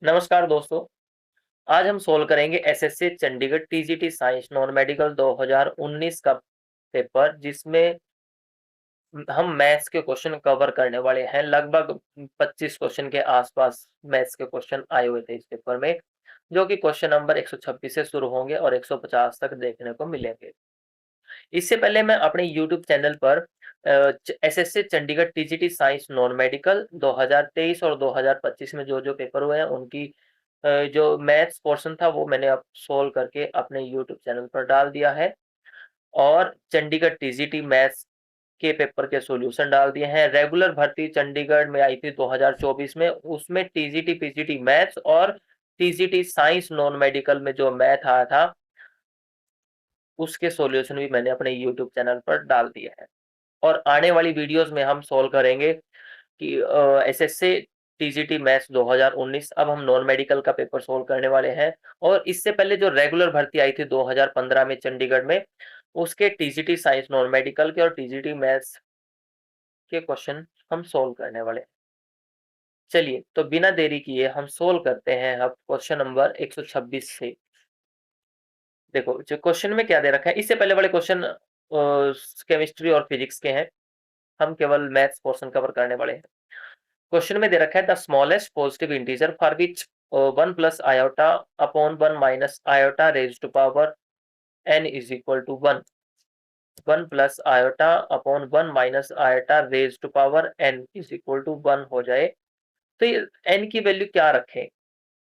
नमस्कार दोस्तों। आज हम सोल्व करेंगे SSC Chandigarh TGT science non medical 2019 का पेपर, जिसमें हम मैथ्स के क्वेश्चन कवर करने वाले हैं। लगभग 25 क्वेश्चन के आसपास मैथ्स के क्वेश्चन आए हुए थे इस पेपर में, जो कि क्वेश्चन नंबर 126 से शुरू होंगे और 150 तक देखने को मिलेंगे। इससे पहले मैं अपने यूट्यूब चैनल पर SSC Chandigarh TGT science non medical 2023 और 2025 में जो जो पेपर हुए हैं उनकी जो मैथ्स पोर्शन था वो मैंने अब सोल्व करके अपने यूट्यूब चैनल पर डाल दिया है। और चंडीगढ़ टीजीटी मैथ्स के पेपर के सॉल्यूशन डाल दिए हैं। रेगुलर भर्ती चंडीगढ़ में आई थी 2024 में, उसमें टीजीटी पीजीटी मैथ्स और टीजीटी साइंस नॉन मेडिकल में जो मैथ आया था उसके सॉल्यूशन भी मैंने अपने यूट्यूब चैनल पर डाल दिए हैं। और आने वाली वीडियोस में हम सोल्व करेंगे कि एसएससी टीजीटी मैथ्स 2019। अब हम नॉन मेडिकल का पेपर सोल्व करने वाले हैं। और इससे पहले जो रेगुलर भर्ती आई थी 2015 में चंडीगढ़ में, उसके टीजीटी साइंस नॉन मेडिकल के और टीजीटी मैथ्स के क्वेश्चन हम सोल्व करने वाले हैं। चलिए तो बिना देरी किए हम सोल्व करते हैं अब क्वेश्चन नंबर 126 से। देखो जो क्वेश्चन में क्या दे रखा है, इससे पहले वाले क्वेश्चन केमिस्ट्री और फिजिक्स के हैं, हम केवल मैथ्स पोर्शन कवर करने वाले हैं। क्वेश्चन में दे रखा है the smallest positive integer for which 1 plus iota upon 1 minus iota raise to power n is equal to 1। 1 plus iota upon 1 minus iota raise to power n is equal to 1 हो जाए तो ये n की value क्या रखें।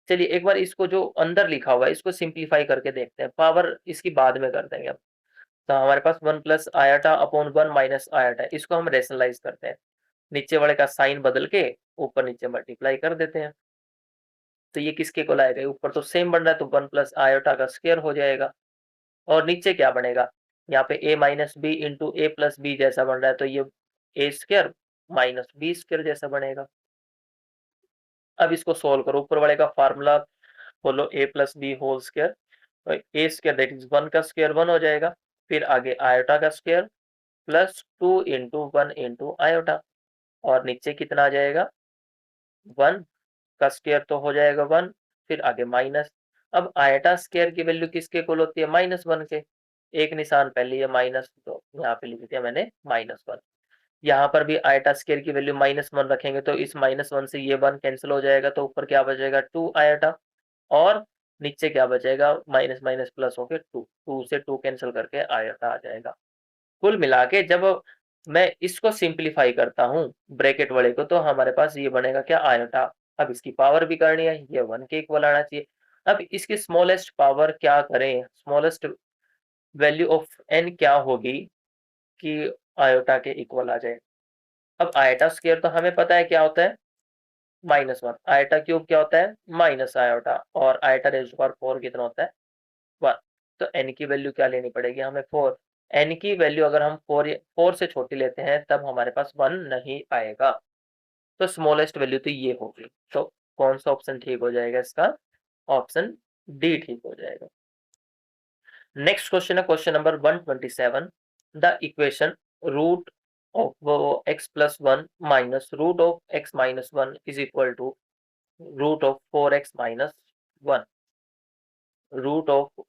चलिए एक बार इसको जो अंदर लिखा हुआ है इसको सिंप्लीफाई करके देखते हैं, पावर इसकी बाद में कर देंगे। अब तो हमारे पास 1 plus iota upon 1 minus iota, इसको हम रेशनलाइज करते हैं। नीचे वाले का साइन बदल के ऊपर नीचे मल्टीप्लाई कर देते हैं। तो ये किसके को लाएगा, ऊपर तो सेम बन रहा है तो 1 प्लस आयोटा का स्क्वायर हो जाएगा। और नीचे क्या बनेगा, यहाँ पे a minus B into A plus B जैसा बन रहा है तो ये A square minus B square जैसा बनेगा। अब इसको सोल्व करो, ऊपर वाले का फार्मूला बोलो a plus B whole square, तो ए स्क्वायर दैट इज 1 का स्क्वायर 1 हो जाएगा। फिर आगे आयोटा का square plus 2 into 1 into iota, और नीचे कितना आ जाएगा 1 का स्क्वायर तो हो जाएगा 1, फिर आगे माइनस। अब आयटा स्क्वायर की वैल्यू किसके इक्वल होती है, -1 के। एक निशान पहले ये माइनस, तो यहाँ पे लिख दिया मैंने -1। यहाँ पर भी आयटा स्क्वायर की वैल्यू -1 रखेंगे तो इस -1 से ये 1 कैंसिल हो जाएगा, तो ऊपर क्या बचेगा 2 आयटा, और नीचे क्या बचेगा माइनस माइनस प्लस होके 2, 2 से 2 कैंसिल करके आयटा आ जाएगा। कुल मिला के जब मैं इसको सिंप्लीफाई करता हूँ ब्रैकेट वाले को, तो हमारे पास ये बनेगा क्या आयोटा। अब इसकी पावर भी करनी है, ये 1 के इक्वल आना चाहिए। अब इसकी स्मॉलेस्ट पावर क्या करें, स्मॉलेस्ट वैल्यू ऑफ n क्या होगी कि आयोटा के इक्वल आ जाए। अब आयोटा स्क्वायर तो हमें पता है क्या होता है -1, आयोटा क्यूब क्या होता है माइनस आयोटा, और आयोटा रेज़ टू पावर 4 कितना होता है 1। तो n की वैल्यू क्या लेनी पड़ेगी हमें 4। n की वैल्यू अगर हम 4 से छोटी लेते हैं तब हमारे पास 1 नहीं आएगा, तो स्मॉलेस्ट वैल्यू तो ये होगी। तो कौन सा ऑप्शन ठीक हो जाएगा इसका, ऑप्शन डी ठीक हो जाएगा। नेक्स्ट क्वेश्चन है question number 127। The equation root of x plus 1 minus root of x minus 1 is equal to root of 4x minus 1। Root of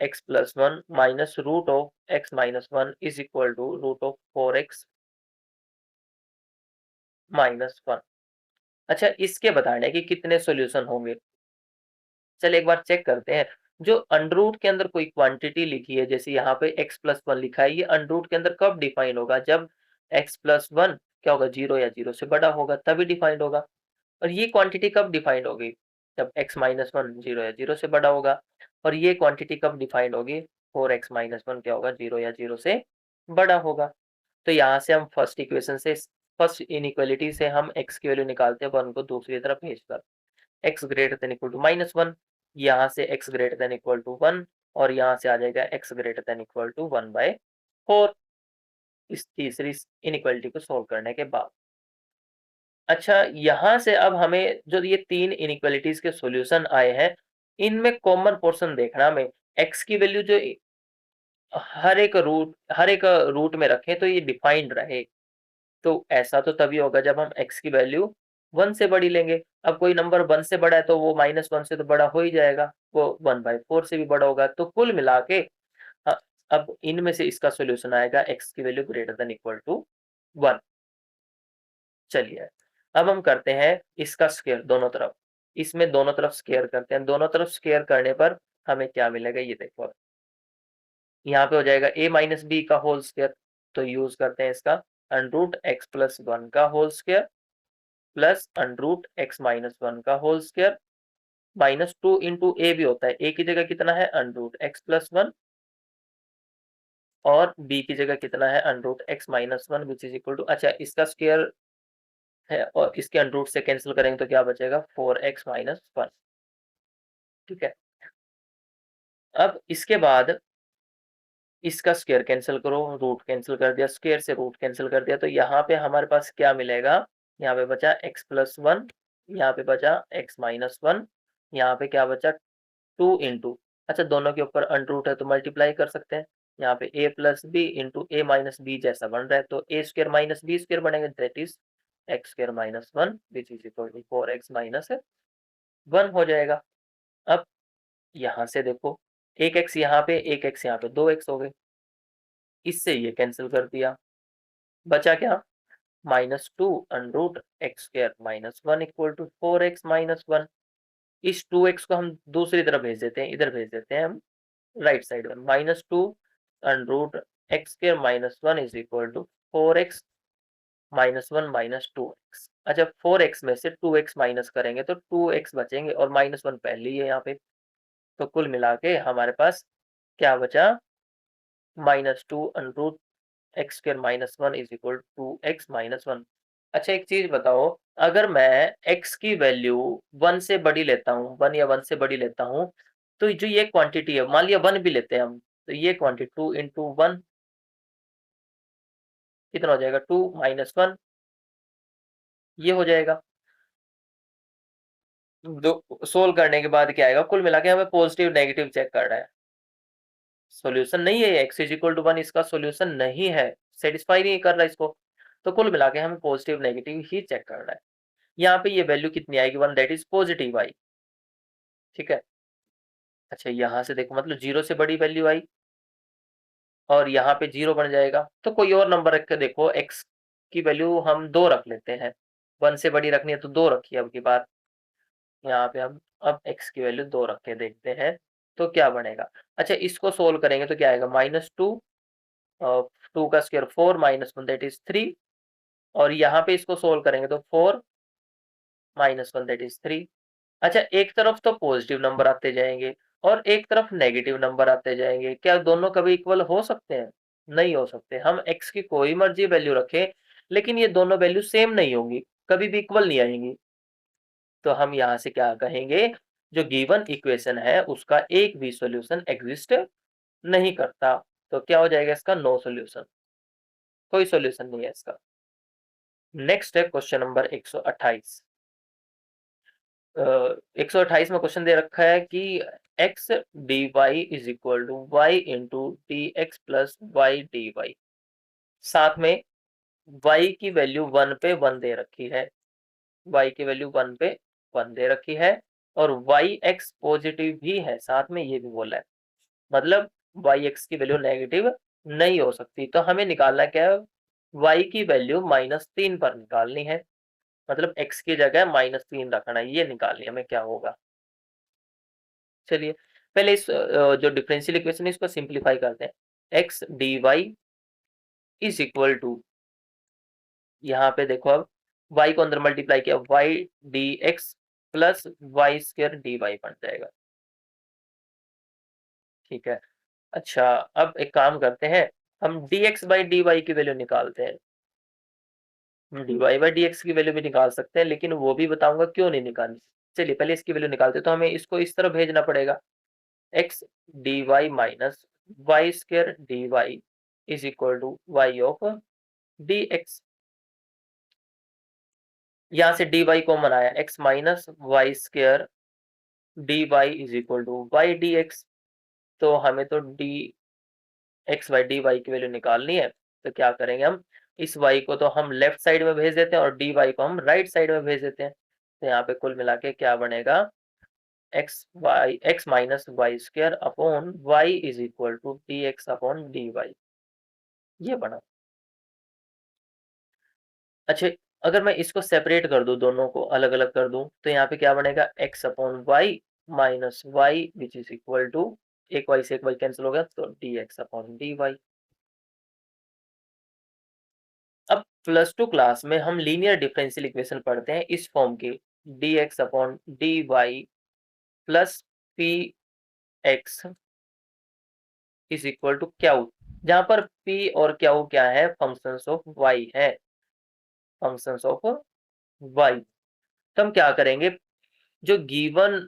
x plus 1 minus root of x minus 1 is equal to root of 4x minus 1। अच्छा, इसके बताने कि कितने solution होंगे। चल एक बार check करते हैं। जो अंडरूट के अंदर कोई क्वांटिटी लिखी है, जैसे यहाँ पे x प्लस 1 लिखा है, ये अंडरूट के अंदर कब डिफाइन होगा, जब x प्लस 1 क्या होगा 0 या 0 से बड़ा होगा तभी डिफाइंड होगा। और ये क्वांटिटी कब डिफाइंड होगी, जब x माइनस 1 0 या 0 से बड़ा होगा। और ये क्वांटिटी कब डिफाइंड होगी, 4x माइनस 1 क्या होगा 0 या 0 से बड़ा होगा। तो यहाँ से हम फर्स्ट इक्वेशन से, फर्स्ट इनइक्वालिटी से हम x की वैल्यू निकालते हैं 1 को दूसरी तरफ भेजकर, x greater than equal to -1, यहाँ से x greater than equal to 1, और यहाँ से आ जाएगा x greater than equal to 1/4 इस तीसरी इनइक्वालिटी को सोल्व करने के बाद। अच्छा, यहाँ से अब हमें जो ये तीन इनइक्वालिटीज के सॉल्यूशन आए हैं, इनमें कॉमन पोर्शन देखना हमें। x की वैल्यू जो हर एक रूट में रखें तो ये डिफाइंड रहे। तो ऐसा तो तभी होगा जब हम x की वैल्यू 1 से बड़ी लेंगे। अब कोई नंबर 1 से बड़ा है तो वो -1 से तो बड़ा हो ही जाएगा, वो 1/4 से भी बड़ा होगा। तो कुल मिला के अ, अब इनमें से इसका सॉल्यूशन आएगा x की value greater than equal to 1। चलिए, अब हम करते हैं इसका स्क्वायर दोनों तरफ। इसमें दोनों तरफ स्क्वायर करते हैं। दोनों तरफ स्क्वायर करने पर हमें क्या मिलेगा ये देखो। यहाँ पे हो जाएगा a माइनस बी का होल स्क्वायर, तो यूज करते हैं इसका √x+1 का होल स्क्वायर प्लस √x-1 का होल स्क्वायर -2 इंटू ए भी होता है। ए की जगह कितना है √x+1 और बी की जगह कितना है √x-1 which is equal to, अच्छा इसका स्क्वायर है और इसके अंडरूट से कैंसिल करेंगे तो क्या बचेगा 4x-1। ठीक है, अब इसके बाद इसका स्क्वायर कैंसिल करो, रूट कैंसिल कर दिया, स्क्वायर से रूट कैंसिल कर दिया, तो यहाँ पे हमारे पास क्या मिलेगा, यहाँ पे बचा x+1, यहाँ पे बचा x-1, यहाँ पे क्या बचा 2 इंटू, अच्छा दोनों के ऊपर अंडरूट है तो मल्टीप्लाई कर सकते हैं। यहाँ पे a plus b into a minus b जैसा बन रहा है तो a square minus B square बनेगा, that is x square minus 1 which is equal to 4x minus 1 हो जाएगा। अब यहाँ से देखो, एक x यहाँ पे, एक x यहाँ पे, 2x हो गए, इससे ये कैंसिल कर दिया, बचा क्या -2 under root X square minus 1 equal to 4x-1। इस 2x को हम दूसरी तरफ भेज देते हैं, इधर भेज देते हैं हम राइट साइड में, -2 under root X square minus 1 is equal to 4x-1 -2x। अच्छा 4x में से 2x माइनस करेंगे तो 2x बचेंगे और -1 पहले ही है यहाँ पे, तो कुल मिला के हमारे पास क्या बचा -2 under root X square minus 1 is equal to x minus 1। अच्छा एक चीज बताओ, अगर मैं x की वैल्यू 1 से बड़ी लेता हूँ, 1 या 1 से बड़ी लेता हूँ, तो जो ये क्वांटिटी है, मान लिया 1 भी लेते हैं हम, तो ये क्वांटिटी 2 इंटू 1 कितना हो जाएगा 2 माइनस 1, ये हो जाएगा। दो सोल्व करने के बाद क्या आएगा, कुल मिला के हमें पॉजिटिव नेगेटिव चेक करना है। सॉल्यूशन नहीं है ये, x इज इक्वल टू 1 इसका सॉल्यूशन नहीं है, सेटिस्फाई नहीं कर रहा इसको, तो कुल मिला के हमें पॉजिटिव नेगेटिव ही चेक करना है। यहाँ पे ये वैल्यू कितनी आएगी 1, दैट इज पॉजिटिव आई। ठीक है, अच्छा यहाँ से देखो मतलब 0 से बड़ी वैल्यू आई और यहाँ पे 0 बन जाएगा, तो कोई और नंबर रख के देखो, x की वैल्यू हम 2 रख लेते हैं, 1 से बड़ी रखनी है तो 2 रखिए अब की बार। यहाँ पे हम अब x की वैल्यू 2 रख के देखते हैं तो क्या बनेगा। अच्छा इसको सोल्व करेंगे तो क्या आएगा -2, 2 का स्क्वायर 4 -1 दैट इज 3, और यहाँ पे इसको सोल्व करेंगे तो 4 -1 दैट इज 3। अच्छा एक तरफ तो पॉजिटिव नंबर आते जाएंगे और एक तरफ नेगेटिव नंबर आते जाएंगे, क्या दोनों कभी इक्वल हो सकते हैं, नहीं हो सकते। हम x की कोई मर्जी वैल्यू रखें लेकिन ये दोनों वैल्यू सेम नहीं होंगी, कभी भी इक्वल नहीं आएंगी, तो हम यहाँ से क्या कहेंगे, जो गिवन इक्वेशन है उसका एक भी सॉल्यूशन एग्जिस्ट नहीं करता, तो क्या हो जाएगा इसका नो सॉल्यूशन, कोई सॉल्यूशन नहीं है इसका। नेक्स्ट है क्वेश्चन नंबर 128। 128 में क्वेश्चन दे रखा है कि x dy is equal to y into D X plus Y D Y, साथ में y की वैल्यू 1 पे 1 दे रखी है, y की वैल्यू 1 पे 1 दे रखी है और yx पॉजिटिव भी है, साथ में ये भी बोला है, मतलब yx की वैल्यू नेगेटिव नहीं हो सकती, तो हमें निकालना क्या है, y की वैल्यू -3 पर निकालनी है, मतलब x की जगह -3 रखना है, ये निकालनी हमें क्या होगा। चलिए पहले इस जो डिफरेंशियल इक्वेशन है इसको सिंप्लीफाई करते हैं। x dy is equal to, यहाँ पे देखो अब y को अंदर मल्टीप्लाई किया, y dx plus Y square dy बन जाएगा। ठीक है, अच्छा अब एक काम करते हैं, हम dx बाई dy की वैल्यू निकालते हैं। हम dy बाई dx की वैल्यू भी निकाल सकते हैं लेकिन वो भी बताऊंगा क्यों नहीं निकालनी। चलिए पहले इसकी वैल्यू निकालते हैं, तो हमें इसको इस तरह भेजना पड़ेगा, x dy minus Y square dy is equal to Y of dx। यहाँ से dy कॉमन आया, x minus Y square dy is equal to Y dx, तो हमें तो D X by D Y की वैल्यू निकालनी है, तो क्या करेंगे हम इस y को तो हम लेफ्ट साइड में भेज देते हैं और dy को हम राइट साइड में भेज देते हैं। तो यहाँ पे कुल मिला के क्या बनेगा, x minus Y square upon y is equal to dx upon dy, ये बना। अच्छा, अगर मैं इसको सेपरेट कर दूं, दोनों को अलग अलग कर दूं, तो यहाँ पे क्या बनेगा, x upon Y minus Y which is equal to, एक y से एक y कैंसिल हो गया तो dx अपॉन dy। अब +2 क्लास में हम लीनियर डिफरेंशियल इक्वेशन पढ़ते हैं इस फॉर्म के, dx upon dy plus P X is equal to Q, जहां पर p और q क्या है, फंक्शंस ऑफ y है, फंक्शंस ऑफ y। तो हम क्या करेंगे, जो गिवन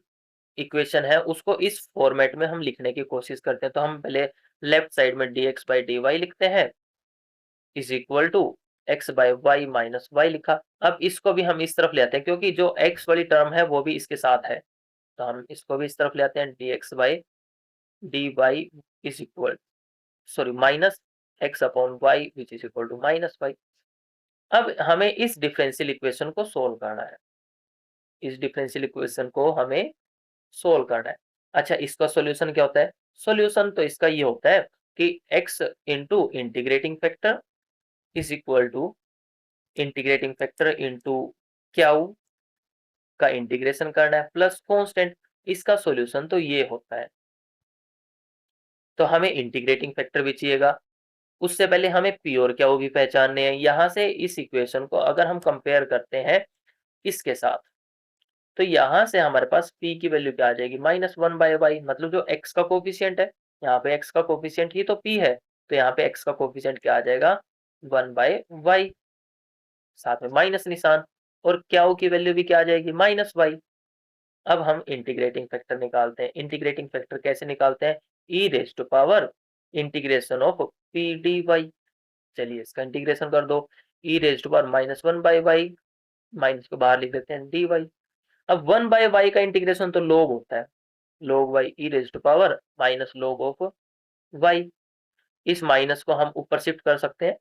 इक्वेशन है उसको इस फॉर्मेट में हम लिखने की कोशिश करते हैं। तो हम पहले लेफ्ट साइड में dx बाई dy लिखते हैं is equal to x by Y minus Y लिखा। अब इसको भी हम इस तरफ ले आते हैं, क्योंकि जो x वाली टर्म है वो भी इसके साथ है, तो हम इसको भी इस तरफ ले आते हैं, dx by dy is equal, sorry, minus x upon Y which is equal to minus Y. अब हमें इस डिफरेंशियल इक्वेशन को सोल्व करना है, इस डिफरेंशियल इक्वेशन को हमें सोल्व करना है। अच्छा, इसका सॉल्यूशन क्या होता है, सॉल्यूशन तो इसका ये होता है कि x into integrating factor is equal to integrating factor into Q का इंटीग्रेशन करना है प्लस कांस्टेंट, इसका सॉल्यूशन तो ये होता है। तो हमें इंटीग्रेटिंग फैक्टर भी चाहिएगा, उससे पहले हमें पी और क्यू भी पहचानने हैं। यहाँ से इस इक्वेशन को अगर हम कंपेयर करते हैं इसके साथ, तो यहाँ से हमारे पास p की वैल्यू क्या आ जाएगी, -1 बाय वाई, मतलब जो x का कोफिशिएंट है, यहाँ पे x का कोफिशिएंट ही तो p है, तो यहाँ पे x का कोफिशिएंट क्या आ जाएगा, 1 बाय वाई, साथ में माइनस निशान, और क्यू की वैल्यू भी क्या आ जाएगी, -y। अब हम इंटीग्रेटिंग फैक्टर निकालते हैं। इंटीग्रेटिंग फैक्टर कैसे निकालते हैं, e raise to power integration of p dy, चलिए इसका इंटीग्रेशन कर दो, e raise to power -1 by Y, minus को बाहर लिख देते हैं dy। अब 1 बाय वाई का इंटीग्रेशन तो log होता है, log Y e raise to power minus log of Y. इस माइनस को हम ऊपर शिफ्ट कर सकते हैं,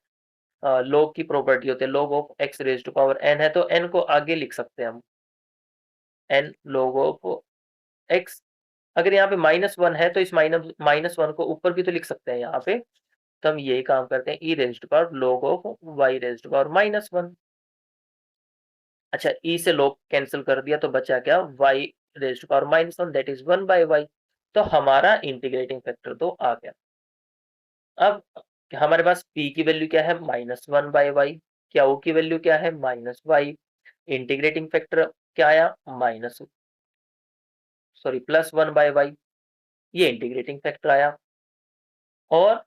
log की प्रॉपर्टी होती है, log of x raise to power n है, तो n को आगे लिख सकते हैं हम, n log ऑफ x। अगर यहाँ पे -1 है तो इस -1 को ऊपर भी तो लिख सकते हैं यहाँ पे, तो हम यही काम करते हैं, e raise to power log of y raise to power -1। अच्छा, e से log कैंसिल कर दिया तो बचा क्या, y raise to power -1 that is 1 by Y. तो हमारा इंटीग्रेटिंग फैक्टर तो आ गया। अब हमारे पास p की वैल्यू क्या है, -1 बाय वाई, क्यू की वैल्यू क्या है, -y, इंटीग्रेटिंग फैक्टर क्या आया, +1 बाय वाई, ये इंटीग्रेटिंग फैक्टर आया। और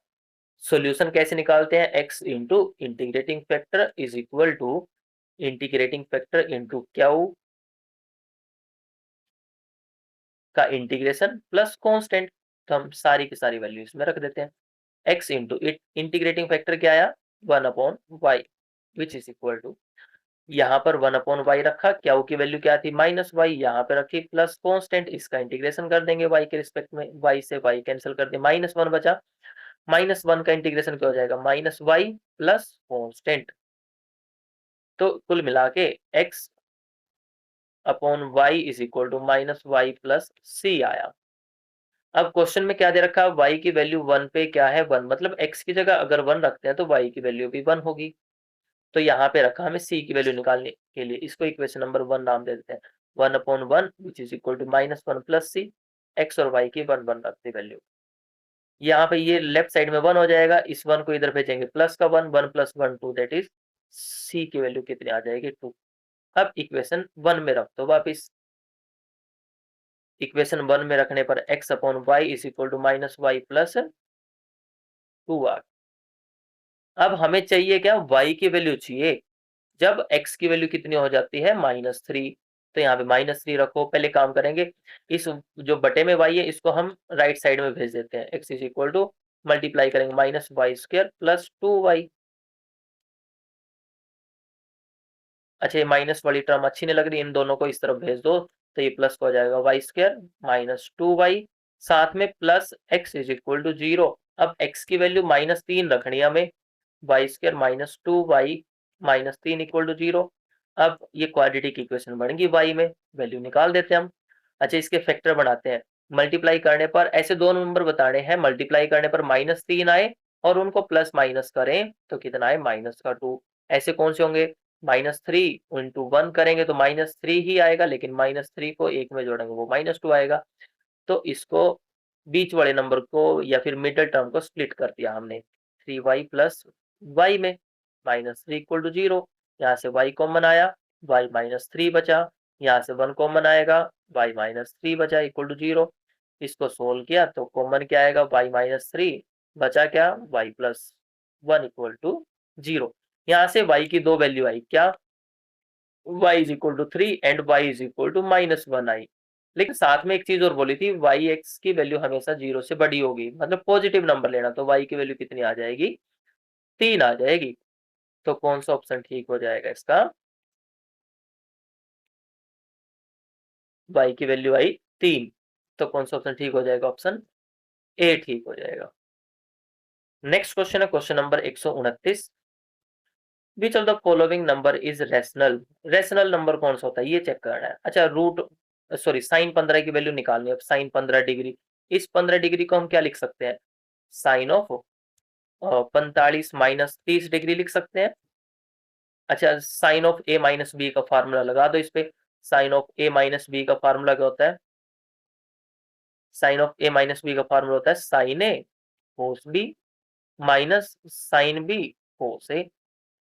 सॉल्यूशन कैसे निकालते हैं, x into integrating factor is equal to integrating factor into Q का इंटीग्रेशन प्लस कांस्टेंट। तो हम सारी की सारी वैल्यू इसमें रख देते हैं, x इंटू इंटीग्रेटिंग फैक्टर क्या आया, 1 upon Y which is equal to, यहाँ पर 1 अपॉन वाई रखा, क्यू की वैल्यू क्या थी, -y, यहाँ पे रखी प्लस कांस्टेंट, इसका इंटीग्रेशन कर देंगे y के रिस्पेक्ट में, y से y कैंसिल कर दिया, -1 बचा, -1 का इंटीग्रेशन क्या हो जाएगा, -y प्लस कांस्टेंट। तो कुल मिला के x upon Y is equal to -y plus c आया। अब क्वेश्चन में क्या दे रखा है, y की वैल्यू 1 पे क्या है, 1, मतलब x की जगह अगर 1 रखते हैं तो y की वैल्यू भी 1 होगी। तो यहाँ पे रखा हमें c की वैल्यू निकालने के लिए, इसको इक्वेशन नंबर 1 नाम दे देते हैं, 1 upon 1 which is equal to -1 plus c, x और y की 1 रखते वैल्यू। यहाँ पे ये लेफ्ट साइड में 1 हो जाएगा, इस 1 को इधर भेजेंगे, प्लस का 1, 1 प्लस 1 2, दैट इज c की वैल्यू कितनी आ जाएगी, 2। अब इक्वेशन 1 में रख दो वापिस, इक्वेशन 1 में रखने पर x upon Y is equal to -y plus 2 आ। अब हमें चाहिए क्या, y की वैल्यू चाहिए जब x की वैल्यू कितनी हो जाती है, -3। तो यहाँ पे -3 रखो, पहले काम करेंगे, इस जो बटे में y है इसको हम राइट साइड में भेज देते हैं, x is equal to multiply करेंगे -y² प्लस 2y। अच्छा, ये माइनस वाली टर्म अच्छी नहीं लग रही, इन दोनों को इस तरफ भेज दो, तो ये प्लस हो जाएगा y² माइनस 2y, साथ में plus x is equal to 0। अब x की वैल्यू -3 रखनी है हमें, Y square minus 2y minus 3 equal to 0। अब ये क्वाड्रेटिक इक्वेशन बन गई y में, वैल्यू निकाल देते हैं हम। अच्छा, इसके फैक्टर बनाते हैं। मल्टीप्लाई करने पर ऐसे दो नंबर बताने हैं, मल्टीप्लाई करने पर -3 आए और उनको प्लस माइनस करें तो कितना आए -2। ऐसे कौन से होंगे, -3 इंटू 1 करेंगे तो -3 ही आएगा, लेकिन -3 को 1 में जोड़ेंगे वो -2 आएगा। तो इसको बीच वाले नंबर को या फिर मिडल टर्म को स्प्लिट कर दिया हमने 3y प्लस y में, -3 इक्वल टू 0। यहाँ से y कॉमन आया, y -3 बचा। यहाँ से 1 कॉमन आएगा, y -3 बचा इक्वल टू 0। इसको सोल्व किया तो कॉमन क्या आएगा, y -3 बचा क्या, y प्लस 1 इक्वल टू 0। यहाँ से y की दो वैल्यू आई, क्या, y is equal to 3 and y is equal to -1 आई। लेकिन साथ में एक चीज और बोली थी, y x की वैल्यू हमेशा 0 से बड़ी होगी, मतलब पॉजिटिव नंबर लेना, तो y की वैल्यू कितनी आ जाएगी, 3 आ जाएगी। तो कौन सा ऑप्शन ठीक हो जाएगा इसका, y की वैल्यू आई 3, तो कौन सा ऑप्शन ठीक हो जाएगा, ऑप्शन ए ठीक हो जाएगा। नेक्स्ट क्वेश्चन है question number 129। Which of the following number is rational. Rational number कौन सा होता है ये चेक करना है। अच्छा, रूट सॉरी साइन 15 की वैल्यू निकालनी है। अब साइन 15 डिग्री, इस 15 डिग्री को हम क्या लिख सकते हैं, साइन ऑफ 45 माइनस 30 डिग्री लिख सकते हैं। अच्छा, sine of a minus b का फार्मूला लगा दो इस पे। Sine of a minus b का फार्मूला क्या होता है, sine of a minus b का फार्मूला होता है sine a cos b minus sine b cos a.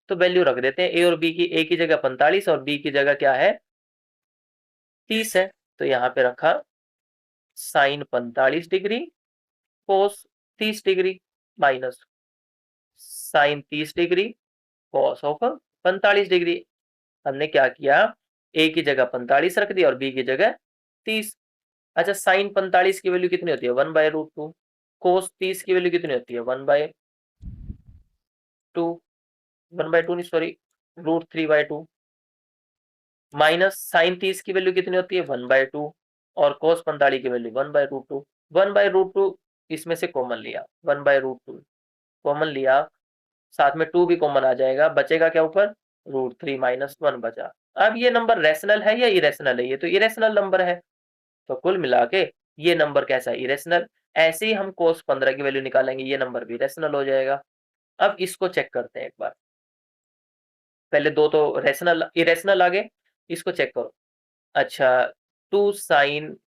तो वैल्यू रख देते हैं ए और बी की, ए की जगह 45 और बी की जगह क्या है 30 है। तो यहाँ पे रखा sine 45 degree cos 30 degree minus sine 30 degree cos of 45 degree. हमने क्या किया, ए की जगह 45 रख दिया और बी की जगह 30। अच्छा, साइन 45 की वैल्यू कितनी होती है, 1/√2। कोस 30 की वैल्यू कितनी होती है, 1/2, 1/2 नहीं सॉरी, √3/2। माइनस साइन 30 की वैल्यू कितनी होती है, 1/2 और कोस 45 की वैल्यू 1/√2। 1/√2 इसमें से कॉमन लिया, 1/√2 कॉमन लिया, साथ में 2 भी कॉमन आ जाएगा, बचेगा क्या ऊपर, √3 माइनस 1 बचा। अब ये नंबर रेशनल है या इरेशनल है, ये तो इरेशनल नंबर है। तो कुल मिला के ये नंबर कैसा है, इरेशनल। ऐसे ही हम कोस 15 की वैल्यू निकालेंगे, ये नंबर भी रेशनल हो जाएगा। अब इसको चेक करते हैं एक बार, पहले दो तो रेशनल इरेशनल आ गए, इसको चेक करो। अच्छा, 2 sine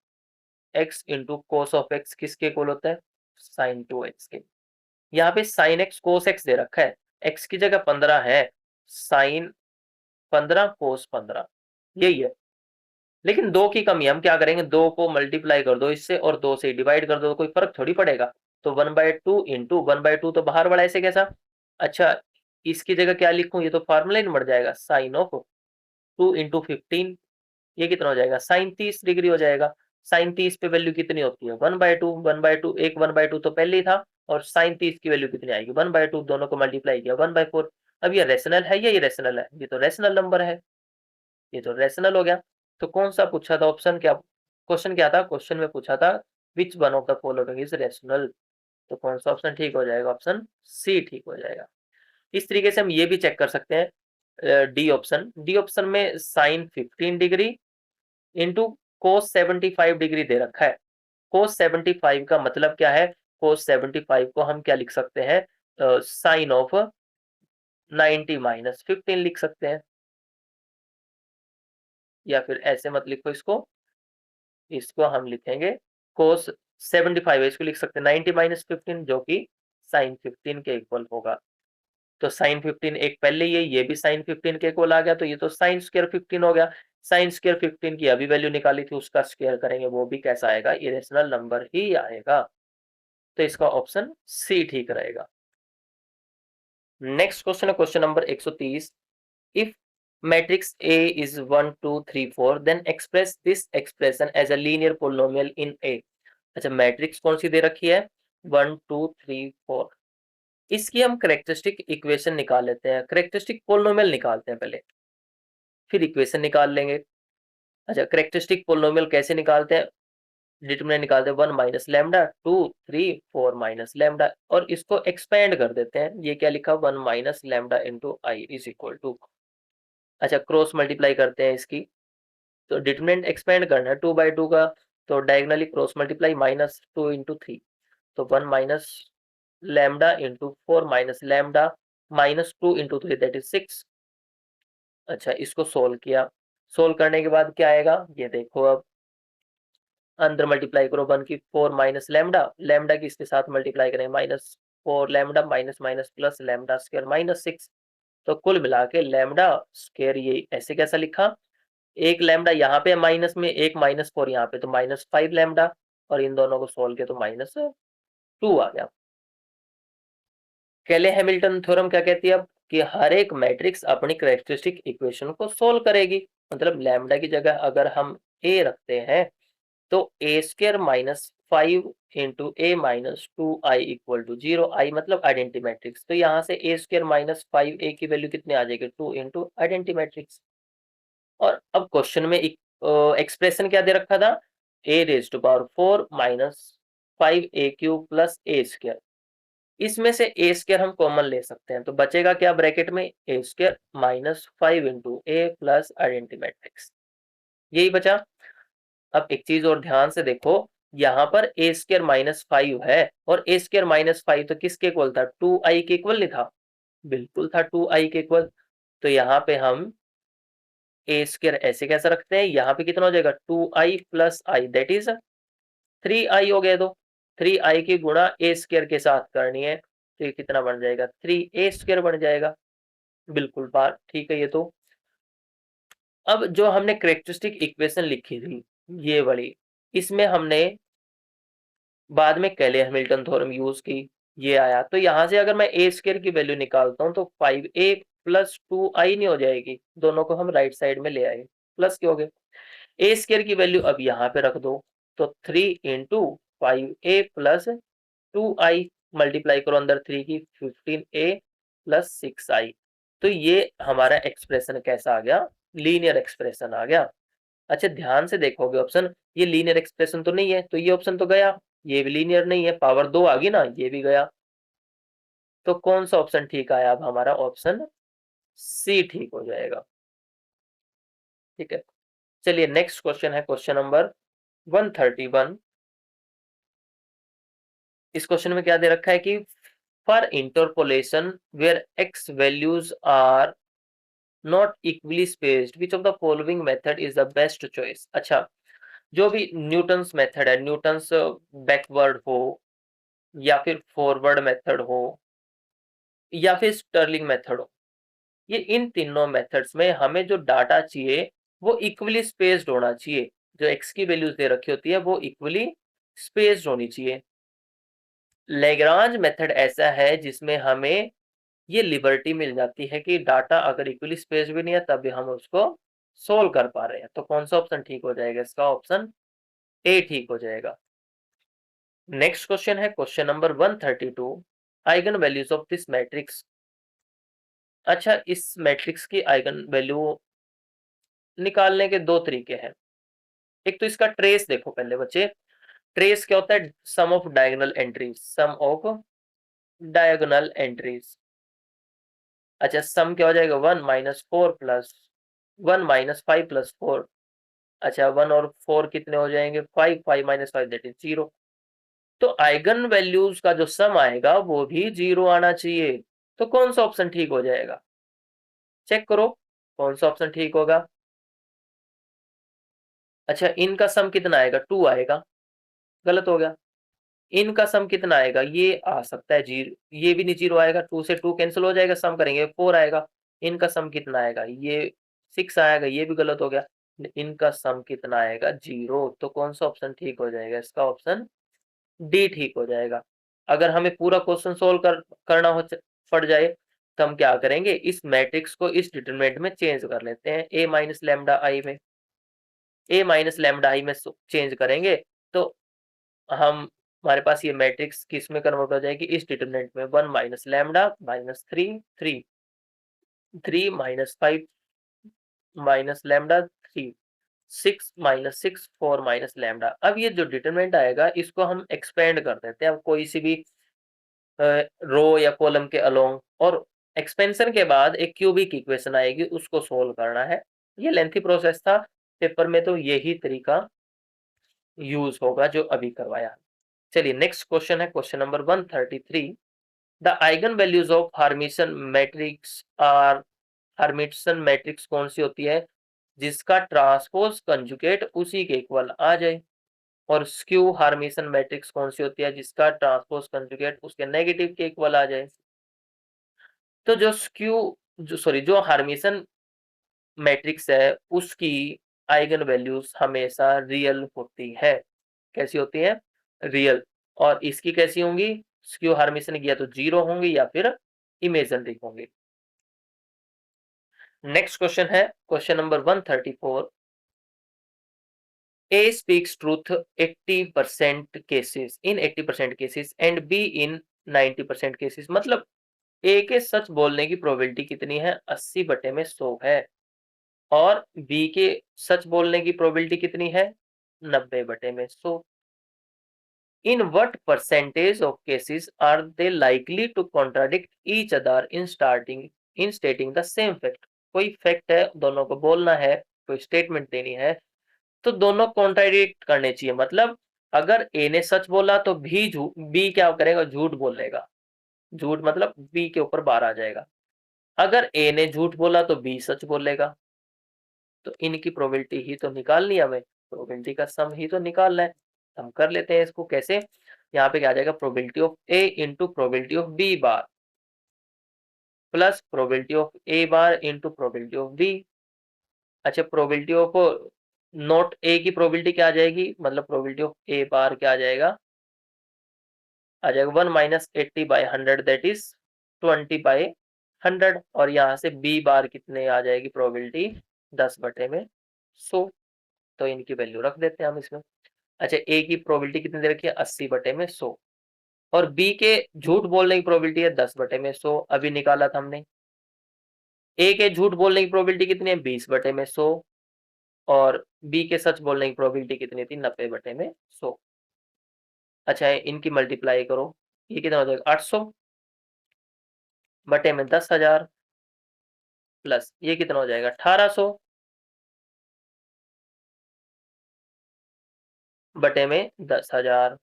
x into cos of x किसके इक्वल होता है, साइन 2x के। यहाँ पे साइन एक्स कोस एक्स दे रखा है, एक्स की जगह 15 है, साइन 15 कोस 15 यही है। लेकिन दो की कमी, हम क्या करेंगे, दो को मल्टीप्लाई कर दो इससे और दो से डिवाइड कर दो, तो कोई फर्क थोड़ी पड़ेगा। तो 1/2 इंटू 1/2 तो बाहर वाला ऐसे कैसा। अच्छा, इसकी जगह क्या लिखूं, ये तो फार्मूला ही बढ़ जाएगा, साइन ऑफ 2 इंटू 15, ये कितना हो जाएगा, साइन 30 डिग्री हो जाएगा। साइन 30 पे वैल्यू कितनी होती है, 1/2, 1/2 एक 1/2 तो पहले ही था, और साइन 30 की वैल्यू कितनी आएगी, 1/2, दोनों को मल्टीप्लाई किया 1/4। अब ये रेशनल है या इरेशनल है, ये तो रेशनल नंबर है, ये तो रेशनल हो गया। तो कौन सा पूछा था ऑप्शन, क्या क्वेश्चन क्या था, क्वेश्चन में पूछा था which one of the following is rational. तो कौन सा ऑप्शन ठीक हो जाएगा, ऑप्शन सी ठीक हो जाएगा। इस तरीके से हम ये भी चेक कर सकते हैं, डी ऑप्शन, डी ऑप्शन में sine 15 degree into cos 75 degree दे रखा है। कोस 75 का मतलब क्या है, कोस 75 को हम क्या लिख सकते हैं, साइन ऑफ 90 माइनस 15 लिख सकते हैं, या फिर ऐसे मत लिखो इसको, इसको हम लिखेंगे कोस 75 है, इसको लिख सकते हैं 90 माइनस 15 जो कि साइन 15 के इक्वल होगा। तो साइन 15 एक पहले ये भी साइन 15 के इक्वल आ गया, तो ये तो साइन स्क्वायर 15 हो गया। साइन स्क्वायर 15 की अभी वैल्यू निकाली थी, उसका स्क्वायर करेंगे वो भी कैसा आएगा, इरेशनल नंबर ही आएगा। तो इसका ऑप्शन सी ठीक रहेगा। नेक्स्ट क्वेश्चन है question number 130। If matrix A is 1 2 3 4 then express this expression as a linear polynomial in A। अच्छा, मैट्रिक्स कौन सी दे रखी है, 1 2 3 4। इसकी हम करेक्टरिस्टिक इक्वेशन निकाल लेते हैं, करेक्टरिस्टिक पोलिनोमियल निकालते हैं पहले, फिर इक्वेशन निकाल लेंगे। अच्छा, करेक्टरिस्टिक पोलिनोमियल कैसे निकालते हैं, डिटरमिनेंट निकालते हैं 1 माइनस लैम्डा 2 3 4 माइनस लैम्डा, और इसको एक्सपेंड कर देते हैं। ये क्या लिखा 1 minus lambda into I is equal to, अच्छा क्रॉस मल्टीप्लाई करते हैं इसकी, तो डिटरमिनेंट एक्सपेंड करना है 2/2 का, तो diagonally cross multiply minus 2 into 3, तो 1 minus lambda into 4 minus lambda minus 2 into 3 that is 6। अच्छा इसको सोल्व किया, सोल्व करने के बाद क्या आएगा ये देखो, अब अंदर मल्टीप्लाई करो 1 की 4 माइनस लैम्डा, लैम्डा की इसके साथ मल्टीप्लाई करें minus 4 lambda minus minus plus lambda square minus 6, तो कुल मिला के लैम्डा स्क्वायर ये ऐसे कैसा लिखा, एक लैम्डा यहाँ पे माइनस में, एक माइनस 4 यहाँ पे, तो माइनस 5 लैम्डा, और इन दोनों को सोल्व किया तो माइनस 2 आ गया। केले हैमिल्टन थ्योरम क्या कहती है अब, कि हर एक मैट्रिक्स अपनी कैरेक्टरिस्टिक इक्वेशन को सोल्व करेगी, मतलब लैम्डा की जगह अगर हम ए रखते हैं तो a square minus 5 into a minus 2 I equal to 0, I मतलब आइडेंटिटी मैट्रिक्स, तो यहाँ से ए स्क्र माइनस 5 ए की वैल्यू कितनी आ जाएगी 2 इंटू आइडेंटिटी मैट्रिक्स। और अब क्वेश्चन में एक्सप्रेशन क्या दे रखा था, a raise to power 4 minus 5a³ plus a square, इसमें से ए स्क्र हम कॉमन ले सकते हैं, तो बचेगा क्या ब्रैकेट में ए square minus 5 into A plus identity matrix, यही बचा। अब एक चीज और ध्यान से देखो, यहाँ पर ए स्क्र माइनस 5 है, और ए स्क्र माइनस 5 तो किसके इक्वल था 2i के इक्वल नहीं था, बिल्कुल था 2i के इक्वल, तो यहाँ पे हम ए स्क्र ऐसे कैसे रखते हैं, यहाँ पे कितना हो जाएगा 2i plus I that is 3i हो गया, तो 3i की गुणा ए स्क्र के साथ करनी है, तो ये कितना बन जाएगा 3a स्क्र बन जाएगा, बिल्कुल बात ठीक है ये तो। अब जो हमने कैरेक्टरिस्टिक इक्वेशन लिखी थी ये वाली, इसमें हमने बाद में केले हैमिल्टन थ्योरम यूज की, ये आया, तो यहाँ से अगर मैं ए स्क्र की वैल्यू निकालता हूँ तो 5a प्लस 2i नहीं हो जाएगी, दोनों को हम राइट साइड में ले आए, प्लस के हो गए, ए स्क्र की वैल्यू अब यहाँ पे रख दो, तो 3 into 5a plus 2i, multiply करो अंदर 3 की 15a प्लस 6i, तो ये हमारा एक्सप्रेशन कैसा आ गया, लीनियर एक्सप्रेशन आ गया। अच्छा ध्यान से देखोगे ऑप्शन, ये लीनियर एक्सप्रेशन तो नहीं है, तो ये ऑप्शन तो गया, ये भी लीनियर नहीं है, पावर 2 आ गई ना, ये भी गया, तो कौन सा ऑप्शन ठीक आया, अब हमारा ऑप्शन सी ठीक हो जाएगा। ठीक है, चलिए नेक्स्ट क्वेश्चन है क्वेश्चन नंबर 131। इस क्वेश्चन में क्या दे रखा है कि for interpolation where X values are not equally spaced which of the following method is the best choice. अच्छा, जो भी न्यूटन्स मेथड है, न्यूटन्स बैकवर्ड हो या फिर फॉरवर्ड मेथड हो या फिर स्टर्लिंग मेथड हो, ये इन तीनों मेथड्स में हमें जो डाटा चाहिए वो इक्वली स्पेस्ड होना चाहिए, जो एक्स की वैल्यूज दे रखी होती है वो इक्वली स्पेस्ड होनी चाहिए। लैग्रांज मेथड ऐसा है जिसमें हमें ये लिबर्टी मिल जाती है कि डाटा अगर इक्वली स्पेस्ड भी नहीं है तब भी हम उसको सोल्व कर पा रहे हैं, तो कौन सा ऑप्शन ठीक हो जाएगा, इसका ऑप्शन ए ठीक हो जाएगा। नेक्स्ट क्वेश्चन है question number 132, eigen values of this matrix. अच्छा, इस मैट्रिक्स की आइगन वैल्यू निकालने के दो तरीके हैं, एक तो इसका ट्रेस देखो पहले बच्चे, ट्रेस क्या होता है, sum of diagonal entries, sum of diagonal entries. अच्छा सम क्या हो जाएगा 1 माइनस 4 प्लस 1 माइनस 5 प्लस 4, अच्छा 1 और 4 कितने हो जाएंगे 5, 5 माइनस 5 दैट इज 0, तो आइगन वैल्यूज का जो सम आएगा वो भी 0 आना चाहिए, तो कौन सा ऑप्शन ठीक हो जाएगा, चेक करो कौन सा ऑप्शन ठीक होगा। अच्छा इनका सम कितना आएगा 2 आएगा, गलत हो गया, इनका सम कितना आएगा ये आ सकता है 0, ये भी नहीं 0 आएगा, 2 से 2 कैंसिल हो जाएगा, सम करेंगे 4 आएगा, इनका सम कितना आएगा ये 6 आएगा, ये भी गलत हो गया, इनका सम कितना आएगा 0, तो कौन सा ऑप्शन ठीक हो जाएगा, इसका ऑप्शन डी ठीक हो जाएगा। अगर हमें पूरा क्वेश्चन सोल्व करना हो पड़ जाए तो हम क्या करेंगे, इस मैट्रिक्स को इस डिटरमिनेंट में चेंज कर लेते हैं, ए माइनस लैम्डा आई में, ए माइनस लैम्डा आई में चेंज करेंगे तो हम हमारे पास ये मैट्रिक्स किस में कन्वर्ट हो जाएगी, इस डिटरमिनेंट में 1 minus lambda minus 3 3 minus 5 minus lambda 3, 6 minus 6 4 minus lambda. अब ये जो डिटरमिनेंट आएगा इसको हम एक्सपेंड कर देते हैं, अब कोई सी भी रो या कॉलम के अलोंग, और एक्सपेंशन के बाद एक क्यूबिक इक्वेशन आएगी, उसको सोल्व करना है। ये लेंथी प्रोसेस था, पेपर में तो यही तरीका यूज होगा जो अभी करवाया। चलिए नेक्स्ट क्वेश्चन है question number 133। The eigenvalues of Hermitian matrix are, Hermitian matrix कौन सी होती है जिसका ट्रांसपोज कंजुगेट उसी के इक्वल आ जाए, और स्क्यू हार्मिशन मैट्रिक्स कौन सी होती है जिसका ट्रांसपोज कंजुगेट उसके नेगेटिव के इक्वल आ जाए। तो जो स्क्यू जो हार्मिशन मैट्रिक्स है उसकी आइगन वैल्यूज हमेशा रियल होती है। कैसी होती है? रियल। और इसकी कैसी होंगी? स्क्यू हार्मिशन की या तो जीरो होंगी या फिर इमेजिनरी होंगी। नेक्स्ट क्वेश्चन है question number 134। A speaks truth 80% cases in 80% cases and B in 90% cases। मतलब A के सच बोलने की प्रोबेबिलिटी कितनी है? 80 बटे में 100 है। और B के सच बोलने की प्रोबेबिलिटी कितनी है? 90 बटे में 100। In what percentage of cases are they likely to contradict each other in stating the same fact। कोई फैक्ट है, दोनों को बोलना है, कोई स्टेटमेंट देनी है, तो दोनों कॉन्ट्राडिक्ट करने चाहिए। मतलब अगर ए ने सच बोला तो भी बी क्या करेगा? झूठ बोलेगा। झूठ मतलब बी के ऊपर बार आ जाएगा। अगर ए ने झूठ बोला तो बी सच बोलेगा। तो इनकी प्रोबेबिलिटी ही तो निकालनी है हमें, प्रोबेबिलिटी का सम ही तो निकालना है। हम कर लेते हैं इसको। कैसे? यहाँ पे क्या आ जाएगा? Probability of A into probability of B bar plus probability of A bar into probability of B. अच्छा, प्रोबेबिलिटी ऑफ नॉट ए की प्रोबेबिलिटी क्या आ जाएगी? मतलब प्रोबेबिलिटी ऑफ ए बार क्या आ जाएगा? आ जाएगा 1 minus 80 by 100 that is 20 by 100। और यहाँ से बी बार कितने आ जाएगी प्रोबेबिलिटी? 10 बटे में 100। तो इनकी वैल्यू रख देते हैं हम इसमें। अच्छा, ए की प्रोबेबिलिटी कितनी दे रखी है? 80 बटे में 100। और बी के झूठ बोलने की प्रोबेबिलिटी है 10 बटे में 100, अभी निकाला था हमने। ए के झूठ बोलने की प्रोबेबिलिटी कितनी है? 20 बटे में 100। और बी के सच बोलने की प्रोबेबिलिटी कितनी थी? 90 बटे में 100। अच्छा, इनकी मल्टीप्लाई करो, ये कितना हो जाएगा? 800 बटे में 10,000 प्लस ये कितना हो जाएगा? 1800 बटे में 10,000।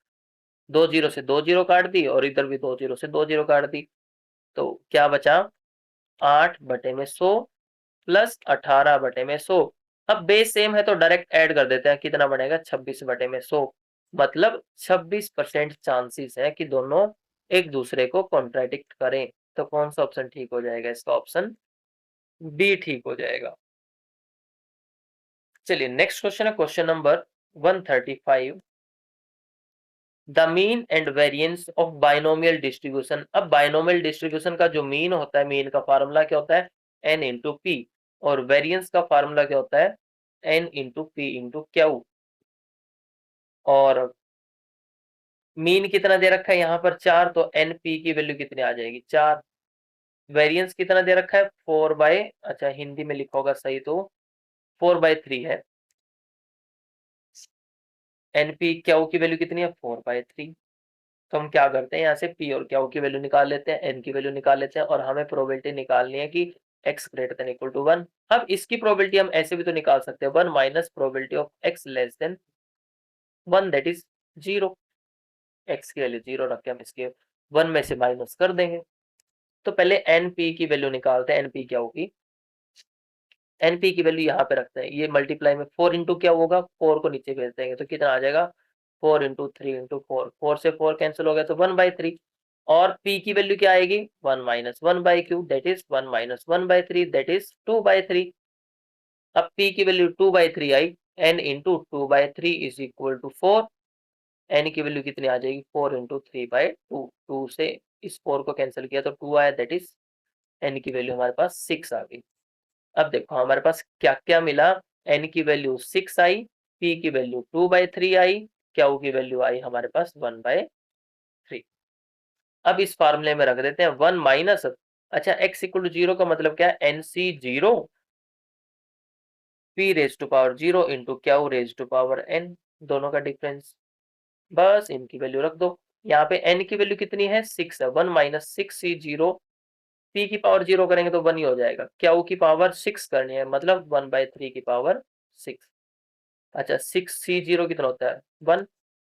2 जीरो से 2 जीरो काट दी और इधर भी 2 जीरो से 2 जीरो काट दी, तो क्या बचा? 8 बटे में 100 प्लस 18 बटे में 100। अब बेस सेम है तो डायरेक्ट ऐड कर देते हैं, कितना बनेगा? 26 बटे में 100। मतलब 26% चांसेस है कि दोनों एक दूसरे को कॉन्ट्राडिक्ट करें। तो कौन सा ऑप्शन ठीक हो जाएगा? इसका ऑप्शन बी ठीक हो जाएगा। चलिए नेक्स्ट क्वेश्चन है question number 135। The mean and variance of binomial distribution. अब बाइनोमियल डिस्ट्रीब्यूशन का जो मीन होता है, मीन का फार्मूला क्या होता है? N into P. और वेरिएंस का फार्मूला क्या होता है? N into P into Q. और मीन कितना दे रखा है यहाँ पर? 4, तो एन पी की वैल्यू कितनी आ जाएगी? 4। वेरिएंस कितना दे रखा है? 4/, अच्छा हिंदी में लिखा होगा सही तो 4/3 है। एन पी क्यू की वैल्यू कितनी है? 4/3। तो हम क्या करते हैं, यहाँ से पी और क्यू की वैल्यू निकाल लेते हैं, एन की वैल्यू निकाल लेते हैं, और हमें प्रोबेबिलिटी निकालनी है कि x greater than equal to 1। अब इसकी प्रोबेबिलिटी हम ऐसे भी तो निकाल सकते हैं, 1 minus probability of x less than 1 that is 0। x की वैल्यू 0 रख के हम इसके 1 में से माइनस कर देंगे। तो पहले एन पी की वैल्यू निकालते हैं, एन पी क्या होगी? एन पी की वैल्यू यहाँ पे रखते हैं, ये मल्टीप्लाई में 4 इंटू क्या होगा? 4 को नीचे भेज देंगे तो कितना आ जाएगा? 4 इंटू 3 इंटू 4, 4 से 4 कैंसिल हो गया तो 1/3। और p की वैल्यू क्या आएगी? 1 minus 1/q that is 1 minus 1/3 that is 2/3। अब p की वैल्यू 2/3 आई, n into 2/3 is equal to 4। n की वैल्यू कितनी आ जाएगी? 4 इंटू 3/2। 2 से इस 4 को कैंसिल किया तो 2 आया दैट इज n की वैल्यू हमारे पास 6 आ गई। अब देखो हमारे पास क्या क्या मिला? n की वैल्यू 6 आई, p की वैल्यू 2/3 आई, q की वैल्यू आई हमारे पास 1/3। अब इस फार्मूले में रख देते हैं 1 माइनस, अच्छा x इक्वल टू 0 का मतलब क्या है? nc 0 p raise to power 0 into Q raise to power n, दोनों का डिफरेंस। बस इनकी वैल्यू रख दो। यहाँ पे n की वैल्यू कितनी है, 6 है। 1 माइनस 6c0, p की पावर 0 करेंगे तो 1 ही हो जाएगा। क्यू की पावर 6 करनी है, मतलब 1/3 की पावर 6। अच्छा, 6c0 कितना होता है, 1।